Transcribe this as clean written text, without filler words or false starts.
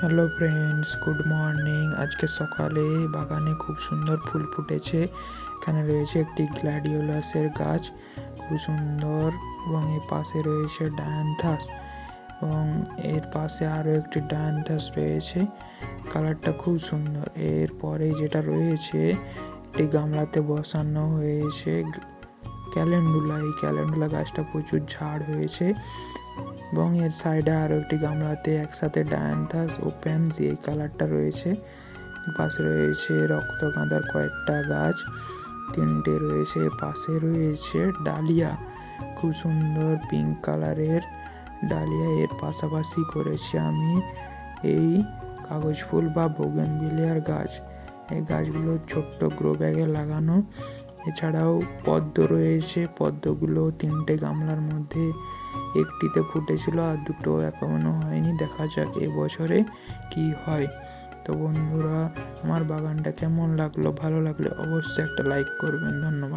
Hello friends, good morning. আজকে সকালে বাগানে খুব সুন্দর ফুল ফুটেছে। এখানে রয়েছে একটি গ্ল্যাডিওলাসের গাছ, খুব সুন্দর, এবং এর পাশে রয়েছে ডায়ান্থাস, এবং এর পাশে আরও একটি ডায়ান্থাস রয়েছে। কালারটা খুব সুন্দর। এরপরে যেটা রয়েছে, একটি গামলাতে বসানো হয়েছে ক্যালেন্ডুলা। এই ক্যালেন্ডুলা গাছটা প্রচুর ঝাড় হয়েছে, এবং এর সাইডে আরও একটি গামলাতে একসাথে ডায়ান্থাস ও প্যানজি এই কালারটা রয়েছে। পাশে রয়েছে রক্তগাঁদার কয়েকটা গাছ, তিনটে রয়েছে। পাশে রয়েছে ডালিয়া, খুব সুন্দর পিঙ্ক কালারের ডালিয়া। এর পাশাপাশি করেছি আমি এই কাগজ ফুল বা বোগেনভিলিয়ার গাছ। এই গাছগুলো ছোট্ট গ্রো ব্যাগে লাগানো। এছাড়াও পদ্ম রয়েছে। পদ্মগুলো তিনটে গামলার মধ্যে একটিতে ফুটেছিল, আর দুটো এখনো হয়নি। দেখা যাক এবছরে কি হয়। তো বন্ধুরা, আমার বাগানটা কেমন লাগলো, ভালো লাগলে অবশ্যই একটা লাইক করবেন। ধন্যবাদ।